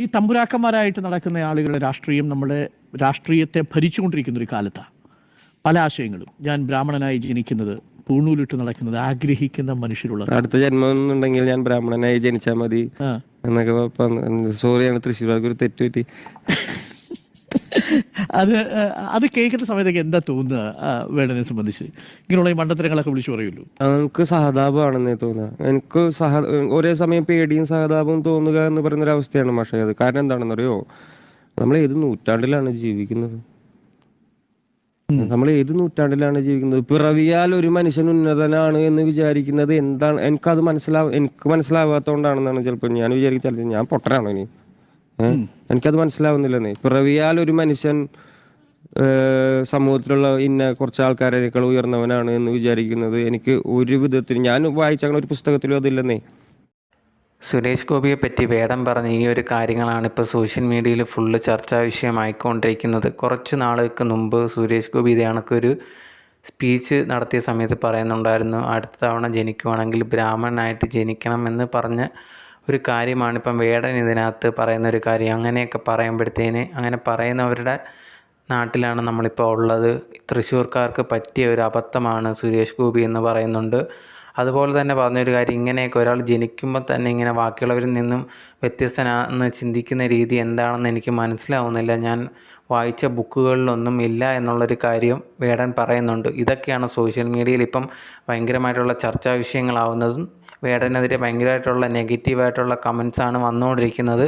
ഈ തമ്പുരാക്കന്മാരായിട്ട് നടക്കുന്ന ആളുകളുടെ രാഷ്ട്രീയം നമ്മുടെ രാഷ്ട്രീയത്തെ ഭരിച്ചുകൊണ്ടിരിക്കുന്ന ഒരു കാലത്താണ്. പല ആശയങ്ങളും ഞാൻ ബ്രാഹ്മണനായി ജനിക്കുന്നത്, പൂണൂലിട്ട് നടക്കുന്നത് ആഗ്രഹിക്കുന്ന മനുഷ്യരുള്ളത്. അടുത്ത ജന്മം എന്നുണ്ടെങ്കിൽ ഞാൻ ബ്രാഹ്മണനായി ജനിച്ചാൽ മതി എന്നൊക്കെ. സോറിയാണ്, തൃശ്ശൂർക്ക് ഒരു തെറ്റ് പറ്റി. അത് കേൾക്കുന്ന സമയത്തൊക്കെ എന്താ തോന്നുക വേടനെ സംബന്ധിച്ച്? ഇങ്ങനെയുള്ള ഈ മണ്ടത്തരങ്ങളൊക്കെ വിളിച്ചു പറയുള്ളൂ. നമുക്ക് സഹതാപമാണെന്നേ തോന്നുക. എനിക്ക് ഒരേ സമയം പേടിയും സഹതാപവും തോന്നുക എന്ന് പറയുന്നൊരവസ്ഥയാണ് പക്ഷേ അത്. കാരണം എന്താണെന്നറിയോ, നമ്മൾ ഏത് നൂറ്റാണ്ടിലാണ് ജീവിക്കുന്നത്? നമ്മൾ ഏത് നൂറ്റാണ്ടിലാണ് ജീവിക്കുന്നത്? പിറവിയാൽ ഒരു മനുഷ്യൻ ഉന്നതനാണ് എന്ന് വിചാരിക്കുന്നത് എന്താണ്? എനിക്ക് മനസ്സിലാവാത്തതുകൊണ്ടാണെന്നാണ് ചിലപ്പോൾ ഞാൻ വിചാരിക്കുന്നത്. ഞാൻ പൊട്ടരാണോ ഇനി? എനിക്കത് മനസ്സിലാവുന്നില്ലെന്നേ. പിറവിയാൽ ഒരു മനുഷ്യൻ സമൂഹത്തിലുള്ള കുറച്ച് ആൾക്കാരേക്കാൾ ഉയർന്നവനാണ് എന്ന് വിചാരിക്കുന്നത് എനിക്ക് ഒരു വിധത്തിൽ, ഞാൻ വായിച്ചങ്ങനെ ഒരു പുസ്തകത്തിലും അതില്ലെന്നേ. സുരേഷ് ഗോപിയെ പറ്റി വേടൻ പറഞ്ഞ ഈ ഒരു കാര്യങ്ങളാണ് ഇപ്പോൾ സോഷ്യൽ മീഡിയയിൽ ഫുള്ള് ചർച്ചാ വിഷയമായിക്കൊണ്ടിരിക്കുന്നത്. കുറച്ച് നാളുകൾക്ക് മുമ്പ് സുരേഷ് ഗോപി ഇതേ കണക്കൊരു സ്പീച്ച് നടത്തിയ സമയത്ത് പറയുന്നുണ്ടായിരുന്നു, അടുത്ത തവണ ജനിക്കുവാണെങ്കിൽ ബ്രാഹ്മണനായിട്ട് ജനിക്കണം എന്ന് പറഞ്ഞ ഒരു കാര്യമാണ് ഇപ്പം വേടൻ ഇതിനകത്ത് പറയുന്ന ഒരു കാര്യം. അങ്ങനെയൊക്കെ പറയുമ്പോഴത്തേന്, അങ്ങനെ പറയുന്നവരുടെ നാട്ടിലാണ് നമ്മളിപ്പോൾ ഉള്ളത്. തൃശ്ശൂർക്കാർക്ക് പറ്റിയ ഒരു അബദ്ധമാണ് സുരേഷ് ഗോപി എന്ന് പറയുന്നുണ്ട്. അതുപോലെ തന്നെ പറഞ്ഞൊരു കാര്യം, ഇങ്ങനെയൊക്കെ ഒരാൾ ജനിക്കുമ്പോൾ തന്നെ ഇങ്ങനെ ബാക്കിയുള്ളവരിൽ നിന്നും വ്യത്യസ്തനാണെന്ന് ചിന്തിക്കുന്ന രീതി എന്താണെന്ന് എനിക്ക് മനസ്സിലാവുന്നില്ല. ഞാൻ വായിച്ച ബുക്കുകളിലൊന്നും ഇല്ല എന്നുള്ളൊരു കാര്യം വേടൻ പറയുന്നുണ്ട്. ഇതൊക്കെയാണ് സോഷ്യൽ മീഡിയയിൽ ഇപ്പം ഭയങ്കരമായിട്ടുള്ള ചർച്ചാ വിഷയങ്ങളാവുന്നതും വേടനെതിരെ ഭയങ്കരമായിട്ടുള്ള നെഗറ്റീവായിട്ടുള്ള കമൻസാണ് വന്നുകൊണ്ടിരിക്കുന്നത്.